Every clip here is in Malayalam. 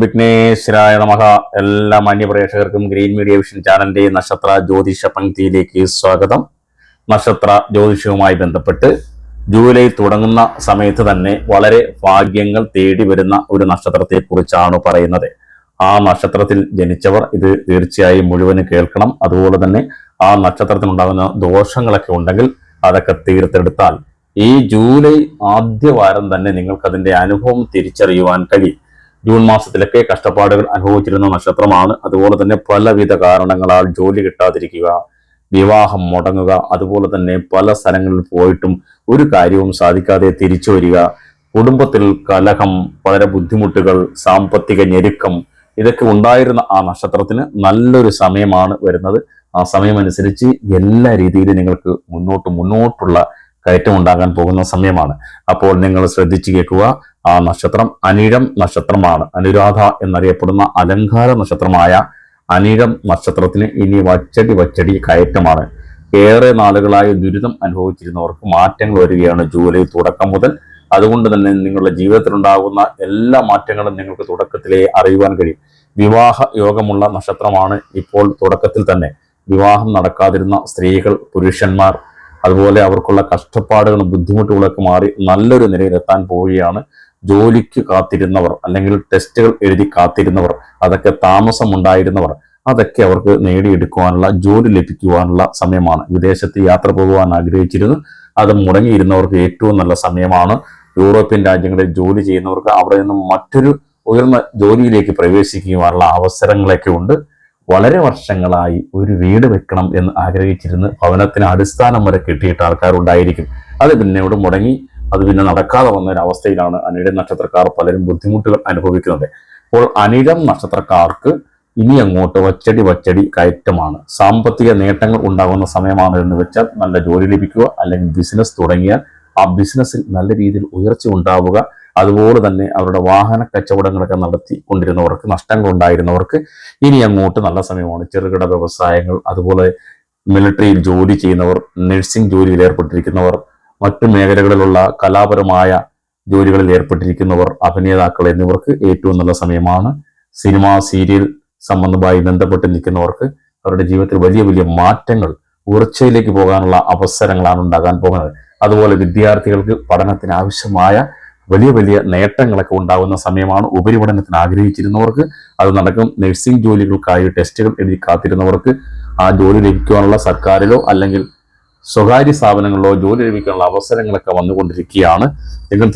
വിഘ്നേശ്വരായ നമഃ. എല്ലാ മാന്യപ്രേക്ഷകർക്കും ഗ്രീൻ മീഡിയ വിഷൻ ചാനലിന്റെ നക്ഷത്ര ജ്യോതിഷ പങ്ക്തിയിലേക്ക് സ്വാഗതം. നക്ഷത്ര ജ്യോതിഷവുമായി ബന്ധപ്പെട്ട് ജൂലൈ തുടങ്ങുന്ന സമയത്ത് തന്നെ വളരെ ഭാഗ്യങ്ങൾ തേടി വരുന്ന ഒരു നക്ഷത്രത്തെ കുറിച്ചാണ് പറയുന്നത്. ആ നക്ഷത്രത്തിൽ ജനിച്ചവർ ഇത് തീർച്ചയായും മുഴുവനും കേൾക്കണം. അതുപോലെ തന്നെ ആ നക്ഷത്രത്തിനുണ്ടാകുന്ന ദോഷങ്ങളൊക്കെ ഉണ്ടെങ്കിൽ അതൊക്കെ തീർത്തെടുത്താൽ ഈ ജൂലൈ ആദ്യ വാരം തന്നെ നിങ്ങൾക്കതിന്റെ അനുഭവം തിരിച്ചറിയുവാൻ കഴിയും. ജൂൺ മാസത്തിലൊക്കെ കഷ്ടപ്പാടുകൾ അനുഭവിച്ചിരുന്ന നക്ഷത്രമാണ്. അതുപോലെ തന്നെ പലവിധ കാരണങ്ങളാൽ ജോലി കിട്ടാതിരിക്കുക, വിവാഹം മുടങ്ങുക, അതുപോലെ തന്നെ പല സ്ഥലങ്ങളിൽ പോയിട്ടും ഒരു കാര്യവും സാധിക്കാതെ തിരിച്ചു വരിക, കുടുംബത്തിൽ കലഹം, വളരെ ബുദ്ധിമുട്ടുകൾ, സാമ്പത്തിക ഞെരുക്കം, ഇതൊക്കെ ഉണ്ടായിരുന്ന ആ നക്ഷത്രത്തിന് നല്ലൊരു സമയമാണ് വരുന്നത്. ആ സമയമനുസരിച്ച് എല്ലാ രീതിയിലും നിങ്ങൾക്ക് മുന്നോട്ടുള്ള കയറ്റം ഉണ്ടാകാൻ പോകുന്ന സമയമാണ്. അപ്പോൾ നിങ്ങൾ ശ്രദ്ധിച്ചു കേൾക്കുക. ആ നക്ഷത്രം അനിഴം നക്ഷത്രമാണ്. അനുരാധ എന്നറിയപ്പെടുന്ന അലങ്കാര നക്ഷത്രമായ അനിഴം നക്ഷത്രത്തിന് ഇനി വച്ചടി കയറ്റമാണ്. ഏറെ നാളുകളായി ദുരിതം അനുഭവിച്ചിരുന്നവർക്ക് മാറ്റങ്ങൾ വരികയാണ് ജൂലൈ തുടക്കം മുതൽ. അതുകൊണ്ട് തന്നെ നിങ്ങളുടെ ജീവിതത്തിലുണ്ടാകുന്ന എല്ലാ മാറ്റങ്ങളും നിങ്ങൾക്ക് തുടക്കത്തിലേ അറിയുവാൻ കഴിയും. വിവാഹ യോഗമുള്ള നക്ഷത്രമാണ്. ഇപ്പോൾ തുടക്കത്തിൽ തന്നെ വിവാഹം നടക്കാതിരുന്ന സ്ത്രീകൾ, പുരുഷന്മാർ, അതുപോലെ അവർക്കുള്ള കഷ്ടപ്പാടുകളും ബുദ്ധിമുട്ടുകളൊക്കെ മാറി നല്ലൊരു നിലയിലെത്താൻ പോവുകയാണ്. ജോലിക്ക് കാത്തിരുന്നവർ, അല്ലെങ്കിൽ ടെസ്റ്റുകൾ എഴുതി കാത്തിരുന്നവർ, അതൊക്കെ താമസമുണ്ടായിരുന്നവർ, അതൊക്കെ അവർക്ക് നേടിയെടുക്കുവാനുള്ള, ജോലി ലഭിക്കുവാനുള്ള സമയമാണ്. വിദേശത്ത് യാത്ര പോകുവാൻ ആഗ്രഹിച്ചിരുന്നു, അത് മുടങ്ങിയിരുന്നവർക്ക് ഏറ്റവും നല്ല സമയമാണ്. യൂറോപ്യൻ രാജ്യങ്ങളിൽ ജോലി ചെയ്യുന്നവർക്ക് അവിടെ നിന്നും മറ്റൊരു ഉയർന്ന ജോലിയിലേക്ക് പ്രവേശിക്കുവാനുള്ള അവസരങ്ങളൊക്കെ ഉണ്ട്. വളരെ വർഷങ്ങളായി ഒരു വീട് വെക്കണം എന്ന് ആഗ്രഹിച്ചിരുന്ന് ഭവനത്തിന് അടിസ്ഥാനം വരെ കിട്ടിയിട്ട് ആൾക്കാരുണ്ടായിരിക്കും. അത് പിന്നീട് മുടങ്ങി, അത് പിന്നെ നടക്കാതെ വന്ന ഒരു അവസ്ഥയിലാണ് അനിഴം നക്ഷത്രക്കാർ പലരും ബുദ്ധിമുട്ടുകൾ അനുഭവിക്കുന്നത്. അപ്പോൾ അനിഴം നക്ഷത്രക്കാർക്ക് ഇനി അങ്ങോട്ട് വച്ചടി കയറ്റമാണ്. സാമ്പത്തിക നേട്ടങ്ങൾ ഉണ്ടാകുന്ന സമയമാണ് എന്ന് വെച്ചാൽ നല്ല ജോലി ലഭിക്കുക, അല്ലെങ്കിൽ ബിസിനസ് തുടങ്ങിയാൽ ആ ബിസിനസ്സിൽ നല്ല രീതിയിൽ ഉയർച്ച ഉണ്ടാവുക. അതുപോലെ തന്നെ അവരുടെ വാഹന കച്ചവടങ്ങളൊക്കെ നടത്തിക്കൊണ്ടിരുന്നവർക്ക്, നഷ്ടങ്ങൾ ഉണ്ടായിരുന്നവർക്ക് ഇനി അങ്ങോട്ട് നല്ല സമയമാണ്. ചെറുകിട വ്യവസായങ്ങൾ, അതുപോലെ മിലിറ്ററിയിൽ ജോലി ചെയ്യുന്നവർ, നഴ്സിംഗ് ജോലിയിൽ ഏർപ്പെട്ടിരിക്കുന്നവർ, മറ്റു മേഖലകളിലുള്ള കലാപരമായ ജോലികളിൽ ഏർപ്പെട്ടിരിക്കുന്നവർ, അഭിനേതാക്കൾ എന്നിവർക്ക് ഏറ്റവും നല്ല സമയമാണ്. സിനിമ, സീരിയൽ സംബന്ധമായി ബന്ധപ്പെട്ട് നിൽക്കുന്നവർക്ക് അവരുടെ ജീവിതത്തിൽ വലിയ മാറ്റങ്ങൾ, ഉയർച്ചയിലേക്ക് പോകാനുള്ള അവസരങ്ങളാണ് ഉണ്ടാകാൻ പോകുന്നത്. അതുപോലെ വിദ്യാർത്ഥികൾക്ക് പഠനത്തിന് ആവശ്യമായ വലിയ നേട്ടങ്ങളൊക്കെ ഉണ്ടാകുന്ന സമയമാണ്. ഉപരിപഠനത്തിന് ആഗ്രഹിച്ചിരുന്നവർക്ക് അത് നടക്കും. നഴ്സിംഗ് ജോലികൾക്കായി ടെസ്റ്റുകൾ എഴുതി കാത്തിരുന്നവർക്ക് ആ ജോലി ലഭിക്കുവാനുള്ള സർക്കാരിലോ അല്ലെങ്കിൽ സ്വകാര്യ സ്ഥാപനങ്ങളിലോ ജോലി ലഭിക്കാനുള്ള അവസരങ്ങളൊക്കെ വന്നുകൊണ്ടിരിക്കുകയാണ്.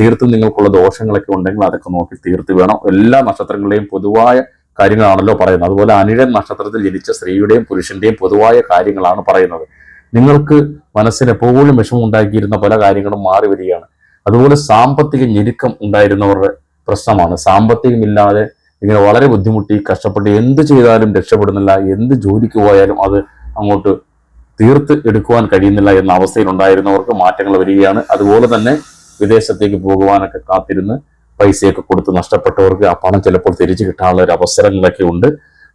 തീർത്തും നിങ്ങൾക്കുള്ള ദോഷങ്ങളൊക്കെ ഉണ്ടെങ്കിൽ അതൊക്കെ നോക്കി തീർത്ത് വേണം. എല്ലാ നക്ഷത്രങ്ങളുടെയും പൊതുവായ കാര്യങ്ങളാണല്ലോ പറയുന്നത്. അതുപോലെ അനിഴൻ നക്ഷത്രത്തിൽ ജനിച്ച സ്ത്രീയുടെയും പുരുഷന്റെയും പൊതുവായ കാര്യങ്ങളാണ് പറയുന്നത്. നിങ്ങൾക്ക് മനസ്സിന് എപ്പോഴും വിഷമം ഉണ്ടാക്കിയിരുന്ന പല കാര്യങ്ങളും മാറി വരികയാണ്. അതുപോലെ സാമ്പത്തിക ഞെരുക്കം ഉണ്ടായിരുന്നവരുടെ പ്രശ്നമാണ്. സാമ്പത്തികമില്ലാതെ ഇങ്ങനെ വളരെ ബുദ്ധിമുട്ടി കഷ്ടപ്പെട്ട് എന്ത് ചെയ്താലും രക്ഷപ്പെടുന്നില്ല, എന്ത് ജോലിക്ക് പോയാലും അത് അങ്ങോട്ട് തീർത്ത് എടുക്കുവാൻ കഴിയുന്നില്ല എന്ന അവസ്ഥയിൽ ഉണ്ടായിരുന്നവർക്ക് മാറ്റങ്ങൾ വരികയാണ്. അതുപോലെ തന്നെ വിദേശത്തേക്ക് പോകുവാനൊക്കെ കാത്തിരുന്ന് പൈസയൊക്കെ കൊടുത്ത് നഷ്ടപ്പെട്ടവർക്ക് ആ പണം ചിലപ്പോൾ തിരിച്ചു കിട്ടാനുള്ള ഒരു അവസരങ്ങളൊക്കെ ഉണ്ട്.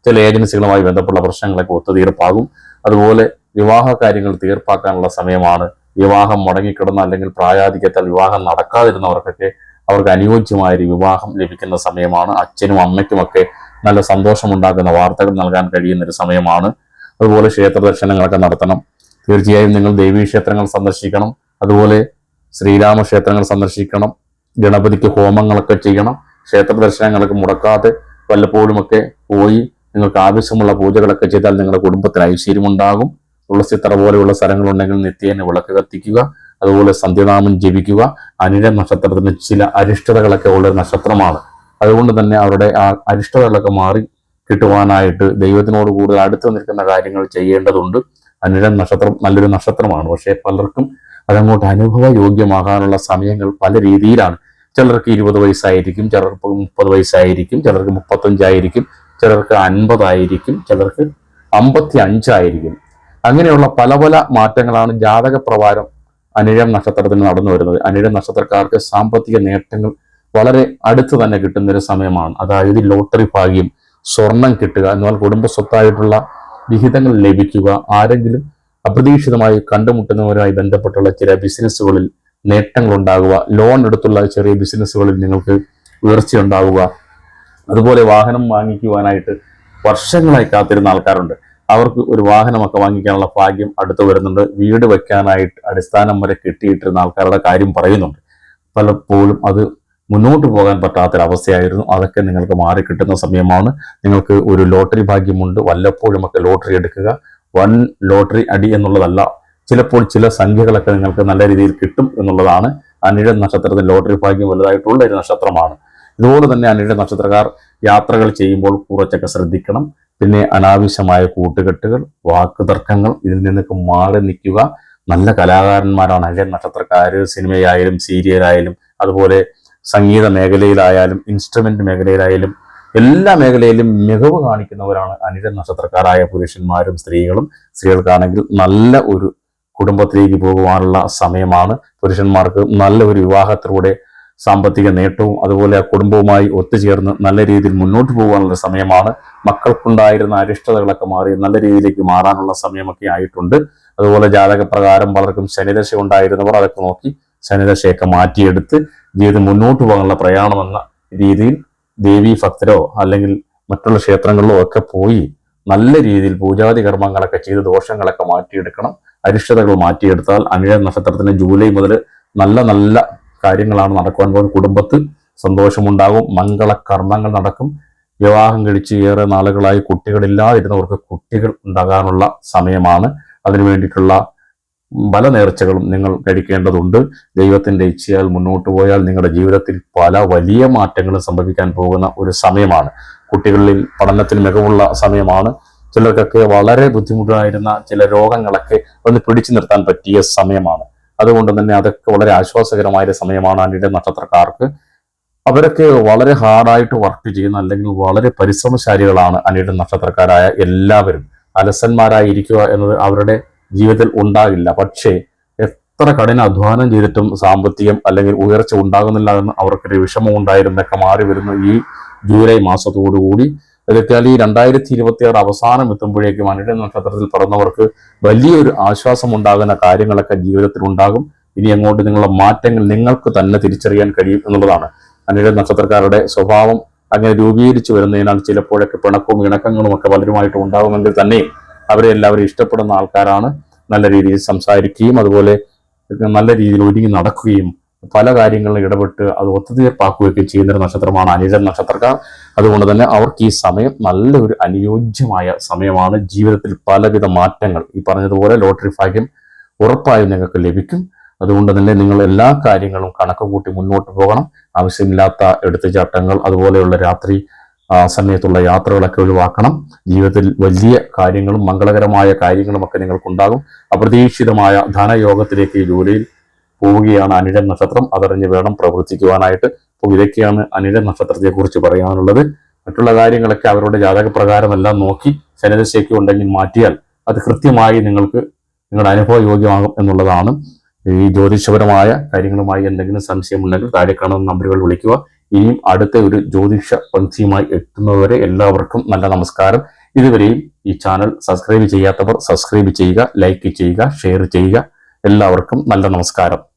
ചില ഏജൻസികളുമായി ബന്ധപ്പെട്ട പ്രശ്നങ്ങളൊക്കെ ഒത്തുതീർപ്പാകും. അതുപോലെ വിവാഹ കാര്യങ്ങൾ തീർപ്പാക്കാനുള്ള സമയമാണ്. വിവാഹം മുടങ്ങിക്കിടന്ന, അല്ലെങ്കിൽ പ്രായാധിക്യത്താൽ വിവാഹം നടക്കാതിരുന്നവർക്കൊക്കെ അവർക്ക് അനുയോജ്യമായ ഒരു വിവാഹം ലഭിക്കുന്ന സമയമാണ്. അച്ഛനും അമ്മയ്ക്കുമൊക്കെ നല്ല സന്തോഷമുണ്ടാക്കുന്ന വാർത്തകൾ നൽകാൻ കഴിയുന്ന ഒരു സമയമാണ്. അതുപോലെ ക്ഷേത്ര ദർശനങ്ങളൊക്കെ നടത്തണം. തീർച്ചയായും നിങ്ങൾ ദേവീക്ഷേത്രങ്ങൾ സന്ദർശിക്കണം. അതുപോലെ ശ്രീരാമ ക്ഷേത്രങ്ങൾ സന്ദർശിക്കണം. ഗണപതിക്ക് ഹോമങ്ങളൊക്കെ ചെയ്യണം. ക്ഷേത്ര ദർശനങ്ങളൊക്കെ മുടക്കാതെ വല്ലപ്പോഴുമൊക്കെ പോയി നിങ്ങൾക്ക് ആവശ്യമുള്ള പൂജകളൊക്കെ ചെയ്താൽ നിങ്ങളുടെ കുടുംബത്തിന് ഐശ്വര്യമുണ്ടാകും. തുളസിത്തറ പോലെയുള്ള സ്ഥലങ്ങളുണ്ടെങ്കിൽ നിത്യേന വിളക്ക് കത്തിക്കുക. അതുപോലെ സന്ധ്യനാമം ജപിക്കുക. അനിഴം നക്ഷത്രത്തിന് ചില അരിഷ്ടതകളൊക്കെ ഉള്ള നക്ഷത്രമാണ്. അതുകൊണ്ട് തന്നെ അവരുടെ ആ അരിഷ്ടതകളൊക്കെ മാറി കിട്ടുവാനായിട്ട് ദൈവത്തിനോട് കൂടുതൽ അടുത്ത് നിൽക്കുന്ന കാര്യങ്ങൾ ചെയ്യേണ്ടതുണ്ട്. അനിഴം നക്ഷത്രം നല്ലൊരു നക്ഷത്രമാണ്. പക്ഷേ പലർക്കും അതങ്ങോട്ട് അനുഭവ യോഗ്യമാകാനുള്ള സമയങ്ങൾ പല രീതിയിലാണ്. ചിലർക്ക് 20 വയസ്സായിരിക്കും, ചിലർക്ക് 30 വയസ്സായിരിക്കും, ചിലർക്ക് 35 ചിലർക്ക് 50 ചിലർക്ക് 55 അങ്ങനെയുള്ള പല മാറ്റങ്ങളാണ് ജാതകപ്രകാരം അനിഴം നക്ഷത്രത്തിന് നടന്നു വരുന്നത്. അനിഴം നക്ഷത്രക്കാർക്ക് സാമ്പത്തിക നേട്ടങ്ങൾ വളരെ അടുത്ത് തന്നെ കിട്ടുന്ന ഒരു സമയമാണ്. അതായത് ലോട്ടറി ഭാഗ്യം, സ്വർണം കിട്ടുക, എന്നാൽ കുടുംബ സ്വത്തായിട്ടുള്ള വിഹിതങ്ങൾ ലഭിക്കുക, ആരെങ്കിലും അപ്രതീക്ഷിതമായി കണ്ടുമുട്ടുന്നവരുമായി ബന്ധപ്പെട്ടുള്ള ചില ബിസിനസ്സുകളിൽ നേട്ടങ്ങൾ ഉണ്ടാകുക, ലോൺ എടുത്തുള്ള ചെറിയ ബിസിനസ്സുകളിൽ നിങ്ങൾക്ക് ഉയർച്ച ഉണ്ടാവുക, അതുപോലെ വാഹനം വാങ്ങിക്കുവാനായിട്ട് വർഷങ്ങളായി കാത്തിരുന്ന ആൾക്കാരുണ്ട്. അവർക്ക് ഒരു വാഹനമൊക്കെ വാങ്ങിക്കാനുള്ള ഭാഗ്യം അടുത്ത് വരുന്നുണ്ട്. വീട് വെക്കാനായിട്ട് അടിസ്ഥാനം വരെ കെട്ടിയിട്ടിരുന്ന ആൾക്കാരുടെ കാര്യം പറയുന്നുണ്ട്. പലപ്പോഴും അത് മുന്നോട്ട് പോകാൻ പറ്റാത്തൊരവസ്ഥയായിരുന്നു. അതൊക്കെ നിങ്ങൾക്ക് മാറിക്കിട്ടുന്ന സമയമാണ്. നിങ്ങൾക്ക് ഒരു ലോട്ടറി ഭാഗ്യമുണ്ട്. വല്ലപ്പോഴുമൊക്കെ ലോട്ടറി എടുക്കുക. വൻ ലോട്ടറി അടി എന്നുള്ളതല്ല, ചിലപ്പോൾ ചില സംഖ്യകളൊക്കെ നിങ്ങൾക്ക് നല്ല രീതിയിൽ കിട്ടും എന്നുള്ളതാണ്. അനിഴ നക്ഷത്രത്തിൽ ലോട്ടറി ഭാഗ്യം വലുതായിട്ടുള്ള ഒരു നക്ഷത്രമാണ്. ഇതുപോലെ തന്നെ അനിഴ നക്ഷത്രക്കാർ യാത്രകൾ ചെയ്യുമ്പോൾ കുറച്ചൊക്കെ ശ്രദ്ധിക്കണം. പിന്നെ അനാവശ്യമായ കൂട്ടുകെട്ടുകൾ, വാക്കുതർക്കങ്ങൾ, ഇതിൽ നിന്നൊക്കെ മാറി നിൽക്കുക. നല്ല കലാകാരന്മാരാണ് അനിഴ നക്ഷത്രക്കാർ. സിനിമയായാലും സീരിയലായാലും അതുപോലെ സംഗീത മേഖലയിലായാലും ഇൻസ്ട്രുമെന്റ് മേഖലയിലായാലും എല്ലാ മേഖലയിലും മികവ് കാണിക്കുന്നവരാണ് അനിഴ നക്ഷത്രക്കാരായ പുരുഷന്മാരും സ്ത്രീകളും. സ്ത്രീകൾക്കാണെങ്കിൽ നല്ല ഒരു കുടുംബത്തിലേക്ക് പോകുവാനുള്ള സമയമാണ്. പുരുഷന്മാർക്ക് നല്ല ഒരു വിവാഹത്തിലൂടെ സാമ്പത്തിക നേട്ടവും അതുപോലെ ആ കുടുംബവുമായി ഒത്തുചേർന്ന് നല്ല രീതിയിൽ മുന്നോട്ട് പോകാനുള്ള സമയമാണ്. മക്കൾക്കുണ്ടായിരുന്ന അരിഷ്ടതകളൊക്കെ മാറി നല്ല രീതിയിലേക്ക് മാറാനുള്ള സമയമൊക്കെ ആയിട്ടുണ്ട്. അതുപോലെ ജാതകപ്രകാരം പലർക്കും ശനിദശ ഉണ്ടായിരുന്നവർ അതൊക്കെ നോക്കി ശനിദശയൊക്കെ മാറ്റിയെടുത്ത് ജീവിതം മുന്നോട്ട് പോകാനുള്ള പ്രയാണമെന്ന രീതിയിൽ ദേവീ ഭക്തരോ അല്ലെങ്കിൽ മറ്റുള്ള ക്ഷേത്രങ്ങളിലോ ഒക്കെ പോയി നല്ല രീതിയിൽ പൂജാതി കർമ്മങ്ങളൊക്കെ ചെയ്ത് ദോഷങ്ങളൊക്കെ മാറ്റിയെടുക്കണം. അരിഷ്ടതകൾ മാറ്റിയെടുത്താൽ അനിഴ നക്ഷത്രത്തിന് ജൂലൈ മുതൽ നല്ല നല്ല കാര്യങ്ങളാണ് നടക്കുവാൻ പോകുന്നത്. കുടുംബത്ത് സന്തോഷമുണ്ടാകും. മംഗളകർമ്മങ്ങൾ നടക്കും. വിവാഹം കഴിച്ച് ഏറെ നാളുകളായി കുട്ടികളില്ലാതിരുന്നവർക്ക് കുട്ടികൾ ഉണ്ടാകാനുള്ള സമയമാണ്. അതിനു വേണ്ടിയിട്ടുള്ള പല നേർച്ചകളും നിങ്ങൾ കഴിക്കേണ്ടതുണ്ട്. ദൈവത്തിന്റെ ഇച്ഛയാൽ മുന്നോട്ട് പോയാൽ നിങ്ങളുടെ ജീവിതത്തിൽ പല വലിയ മാറ്റങ്ങളും സംഭവിക്കാൻ പോകുന്ന ഒരു സമയമാണ്. കുട്ടികളിൽ പഠനത്തിൽ മികവുള്ള സമയമാണ്. ചിലർക്കൊക്കെ വളരെ ബുദ്ധിമുട്ടായിരുന്ന ചില രോഗങ്ങളൊക്കെ ഒന്ന് പിടിച്ചു നിർത്താൻ പറ്റിയ സമയമാണ്. അതുകൊണ്ട് തന്നെ അതൊക്കെ വളരെ ആശ്വാസകരമായ സമയമാണ് അനിഴ നക്ഷത്രക്കാർക്ക്. അവരൊക്കെ വളരെ ഹാർഡായിട്ട് വർക്ക് ചെയ്യുന്ന അല്ലെങ്കിൽ വളരെ പരിശ്രമശാലികളാണ് അനിഴ നക്ഷത്രക്കാരായ എല്ലാവരും. അലസന്മാരായിരിക്കുക എന്നത് അവരുടെ ജീവിതത്തിൽ ഉണ്ടാകില്ല. പക്ഷേ എത്ര കഠിന അധ്വാനം ചെയ്തിട്ടും സാമ്പത്തികം അല്ലെങ്കിൽ ഉയർച്ച ഉണ്ടാകുന്നില്ല എന്ന് അവർക്കൊരു വിഷമം ഉണ്ടായിരുന്നൊക്കെ മാറി വരുന്നു ഈ ജൂലൈ മാസത്തോടുകൂടി. അതൊക്കെയാൽ ഈ 2026 അവസാനം എത്തുമ്പോഴേക്കും അനിഴ നക്ഷത്രത്തിൽ പിറന്നവർക്ക് വലിയൊരു ആശ്വാസം ഉണ്ടാകുന്ന കാര്യങ്ങളൊക്കെ ജീവിതത്തിൽ ഉണ്ടാകും. ഇനി അങ്ങോട്ട് നിങ്ങളുടെ മാറ്റങ്ങൾ നിങ്ങൾക്ക് തന്നെ തിരിച്ചറിയാൻ കഴിയും എന്നുള്ളതാണ്. അനിഴ നക്ഷത്രക്കാരുടെ സ്വഭാവം അങ്ങനെ രൂപീകരിച്ചു വരുന്നതിനാൽ ചിലപ്പോഴൊക്കെ പിണക്കവും ഇണക്കങ്ങളും ഒക്കെ പലരുമായിട്ട് ഉണ്ടാകുമെങ്കിൽ തന്നെയും അവരെ എല്ലാവരും ഇഷ്ടപ്പെടുന്ന ആൾക്കാരാണ്. നല്ല രീതിയിൽ സംസാരിക്കുകയും അതുപോലെ നല്ല രീതിയിൽ ഒരുങ്ങി നടക്കുകയും പല കാര്യങ്ങളിലും ഇടപെട്ട് അത് ഒത്തുതീർപ്പാക്കുകയൊക്കെ ചെയ്യുന്ന ഒരു നക്ഷത്രമാണ് അനിഴ നക്ഷത്രക്കാർ. അതുകൊണ്ട് തന്നെ അവർക്ക് ഈ സമയം നല്ലൊരു അനുയോജ്യമായ സമയമാണ്. ജീവിതത്തിൽ പലവിധ മാറ്റങ്ങൾ ഈ പറഞ്ഞതുപോലെ ലോട്ടറി ഭാഗ്യം ഉറപ്പായും നിങ്ങൾക്ക് ലഭിക്കും. അതുകൊണ്ട് തന്നെ നിങ്ങൾ എല്ലാ കാര്യങ്ങളും കണക്ക് കൂട്ടി മുന്നോട്ട് പോകണം. ആവശ്യമില്ലാത്ത എടുത്തുചാട്ടങ്ങൾ അതുപോലെയുള്ള രാത്രി സമയത്തുള്ള യാത്രകളൊക്കെ ഒഴിവാക്കണം. ജീവിതത്തിൽ വലിയ കാര്യങ്ങളും മംഗളകരമായ കാര്യങ്ങളും ഒക്കെ നിങ്ങൾക്കുണ്ടാകും. അപ്രതീക്ഷിതമായ ധനയോഗത്തിലേക്ക് ജോലിയിൽ പോവുകയാണ് അനിഴ നക്ഷത്രം. അതറിഞ്ഞ് വേണം പ്രവർത്തിക്കുവാനായിട്ട്. അപ്പോൾ ഇതൊക്കെയാണ് അനിഴ നക്ഷത്രത്തെ കുറിച്ച് പറയാനുള്ളത്. മറ്റുള്ള കാര്യങ്ങളൊക്കെ അവരുടെ ജാതകപ്രകാരമെല്ലാം നോക്കി ശനിദശയ്ക്ക് ഉണ്ടെങ്കിൽ മാറ്റിയാൽ അത് കൃത്യമായി നിങ്ങൾക്ക് നിങ്ങളുടെ അനുഭവയോഗ്യമാകും എന്നുള്ളതാണ്. ഈ ജ്യോതിഷപരമായ കാര്യങ്ങളുമായി എന്തെങ്കിലും സംശയമുണ്ടെങ്കിൽ താഴെ കാണുന്ന നമ്പറുകൾ വിളിക്കുക. ഇനിയും അടുത്ത ഒരു ജ്യോതിഷ പങ്ക്തിയുമായി എത്തുന്നതുവരെ എല്ലാവർക്കും നല്ല നമസ്കാരം. ഇതുവരെയും ഈ ചാനൽ സബ്സ്ക്രൈബ് ചെയ്യാത്തവർ സബ്സ്ക്രൈബ് ചെയ്യുക, ലൈക്ക് ചെയ്യുക, ഷെയർ ചെയ്യുക. എല്ലാവർക്കും നല്ല നമസ്കാരം.